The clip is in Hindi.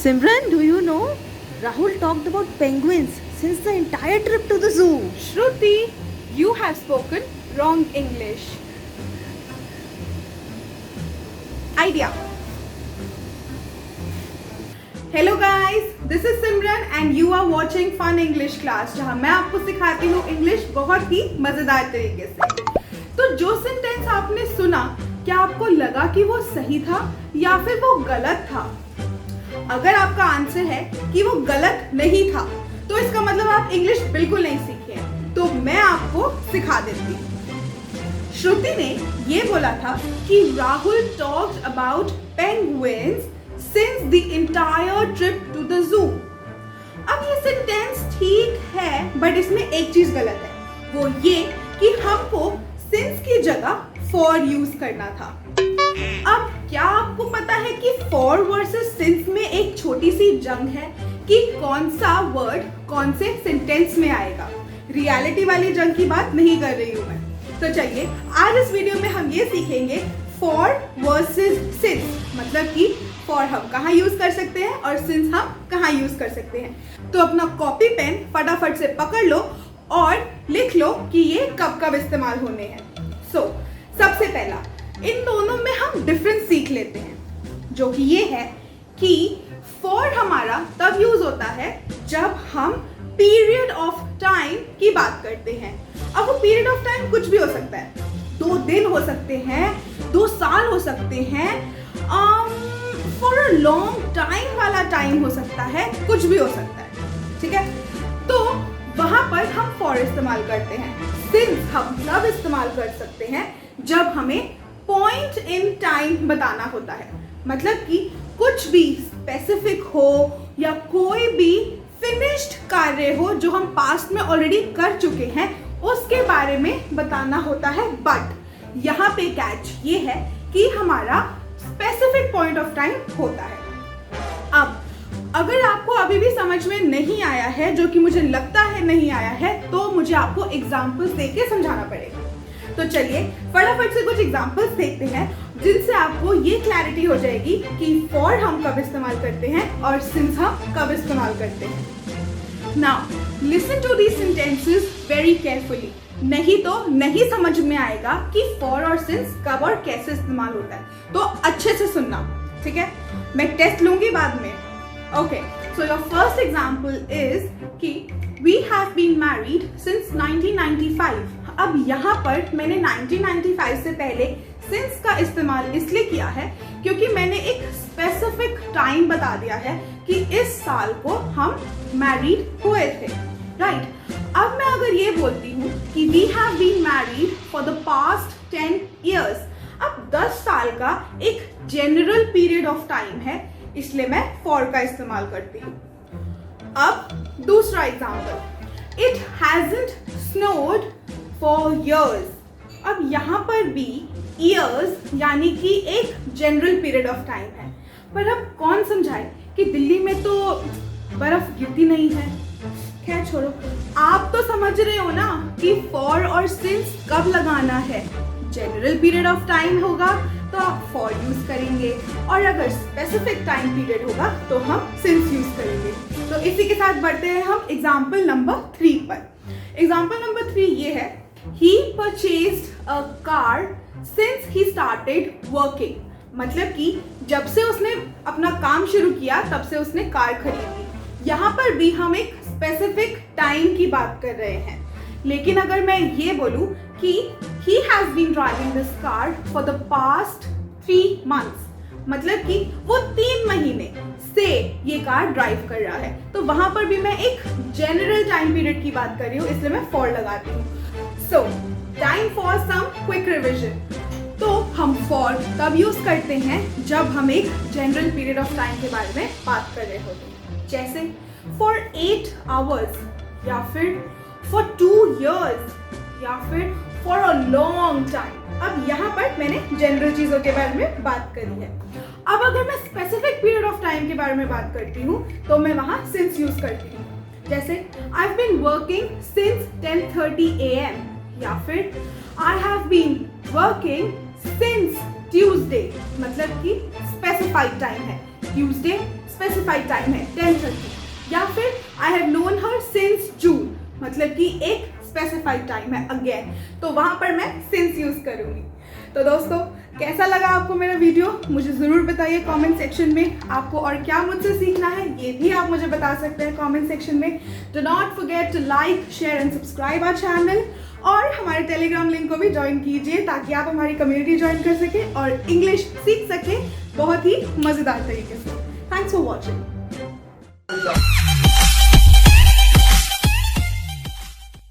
Simran, do you know? Rahul talked about penguins since the entire trip to the zoo. Shruti, you have spoken wrong English. Idea. Hello guys, this is Simran and you are watching Fun English Class जहाँ मैं आपको सिखाती हूँ इंग्लिश बहुत ही मज़ेदार तरीके से। तो जो सेंटेंस आपने सुना, क्या आपको लगा कि वो सही था या फिर वो गलत था? अगर आपका आंसर है कि वो गलत नहीं था, तो इसका मतलब आप इंग्लिश बिल्कुल नहीं सीखे हैं। तो मैं आपको सिखा देती हूँ। श्रुति ने ये बोला था कि Rahul talked about penguins since the entire trip to the zoo. अब ये सेंटेंस ठीक है, बट इसमें एक चीज गलत है, वो ये कि हमको सिंस की जगह फॉर यूज करना था। अब क्या आपको पता है कि फॉर वर्सेस सिंस में एक छोटी सी जंग है कि कौन सा वर्ड कौन से सेंटेंस में आएगा? रियलिटी वाली जंग की बात नहीं कर रही हूं मैं। तो चलिए आज इस वीडियो में हम ये सीखेंगे फॉर वर्सेस सिंस, मतलब कि फॉर हम कहाँ यूज कर सकते हैं और सिंस हम कहाँ यूज कर सकते हैं। तो अपना कॉपी पेन फटाफट से पकड़ लो और लिख लो कि ये कब कब इस्तेमाल होने हैं। सबसे पहला इन दोनों में हम डिफरेंस सीख लेते हैं, जो कि ये है कि फॉर हमारा तब यूज होता है जब हम पीरियड ऑफ टाइम की बात करते हैं। अब वो पीरियड ऑफ टाइम कुछ भी हो सकता है, 2 दिन हो सकते हैं, 2 साल हो सकते हैं, फॉर अ लॉन्ग टाइम वाला टाइम हो सकता है, कुछ भी हो सकता है। ठीक है, तो वहां पर हम फॉर इस्तेमाल करते हैं। सिंस हम तब इस्तेमाल कर सकते हैं जब हमें पॉइंट इन टाइम बताना होता है, मतलब कि कुछ भी स्पेसिफिक हो या कोई भी फिनिश्ड कार्य हो जो हम पास्ट में ऑलरेडी कर चुके हैं, उसके बारे में बताना होता है। बट यहाँ पे कैच ये है कि हमारा स्पेसिफिक पॉइंट ऑफ टाइम होता है। अब अगर आपको अभी भी समझ में नहीं आया है, जो कि मुझे लगता है नहीं आया है, तो मुझे आपको एग्जाम्पल्स देके समझाना पड़ेगा। तो चलिए फटाफट से कुछ एग्जाम्पल्स देखते हैं जिनसे आपको ये क्लैरिटी हो जाएगी कि फॉर हम कब इस्तेमाल करते हैं और सिंस हम कब इस्तेमाल करते हैं। Now listen to these sentences very carefully, नहीं तो नहीं समझ में आएगा कि फॉर और सिंस कब और कैसे इस्तेमाल होता है। तो अच्छे से सुनना, ठीक है? मैं टेस्ट लूंगी बाद में। Okay, so your first example is कि we have been married since 1995। अब यहाँ पर मैंने 1995 से पहले सिंस का इस्तेमाल इसलिए किया है क्योंकि मैंने एक स्पेसिफिक टाइम बता दिया है कि इस साल को हम मैरिड हुए थे, राइट? अब मैं अगर ये बोलती हूँ कि we have been married for the past 10 years, अब 10 साल का एक जनरल पीरियड ऑफ टाइम है, इसलिए मैं फॉर का इस्तेमाल करती हूँ। अब दूसरा example, it hasn't snowed for years। अब यहाँ पर भी years यानी कि एक जनरल पीरियड ऑफ टाइम है, पर अब कौन समझाए कि दिल्ली में तो बर्फ गिरती नहीं है। खैर छोड़ो, आप तो समझ रहे हो ना कि फॉर और सिंस कब लगाना है। जनरल पीरियड ऑफ टाइम होगा तो आप फॉर यूज करेंगे, और अगर स्पेसिफिक टाइम पीरियड होगा तो हम सिंस यूज करेंगे। तो इसी के साथ बढ़ते हैं हम एग्जाम्पल नंबर 3 पर। एग्जाम्पल नंबर 3 ये है, he purchased a car since he started working। मतलब कि जब से उसने अपना काम शुरू किया तब से उसने कार खरीदी। यहाँ पर भी हम एक स्पेसिफिक टाइम की बात कर रहे हैं, लेकिन अगर मैं ये बोलूँ कि he has been driving this car for the past 3 months, मतलब कि वो 3 महीने से ये कार ड्राइव कर रहा है, तो वहां पर भी मैं एक जनरल टाइम पीरियड की बात कर रही हूँ, इसलिए मैं फॉर लगाती हूँ। So time for some quick revision. तो हम फॉर तब यूज करते हैं जब हम एक जनरल पीरियड ऑफ टाइम के बारे में बात कर रहे होते हैं, जैसे फॉर 8 hours या फिर फॉर 2 years या फिर फॉर अ लॉन्ग टाइम। अब यहाँ पर मैंने जनरल चीजों के बारे में बात करी है। अब अगर मैं स्पेसिफिक पीरियड ऑफ टाइम के बारे में बात करती हूँ तो मैं वहां सिंस यूज करती हूँ, जैसे I have been working since 10:30 AM या फिर I have been working since Tuesday, मतलब कि स्पेसिफाइड टाइम है, ट्यूसडे स्पेसिफाइड टाइम है 10:30, या फिर I have known her since June, मतलब कि एक स्पेसिफाइड टाइम है अगेन, तो वहां पर मैं सिंस यूज करूंगी। तो दोस्तों, कैसा लगा आपको मेरा वीडियो, मुझे ज़रूर बताइए कमेंट सेक्शन में। आपको और क्या मुझसे सीखना है ये भी आप मुझे बता सकते हैं कमेंट सेक्शन में। Do not forget to like, share and subscribe our channel, और हमारे टेलीग्राम लिंक को भी ज्वाइन कीजिए ताकि आप हमारी कम्युनिटी ज्वाइन कर सकें और इंग्लिश सीख सकें बहुत ही मज़ेदार तरीके से। Thanks for watching.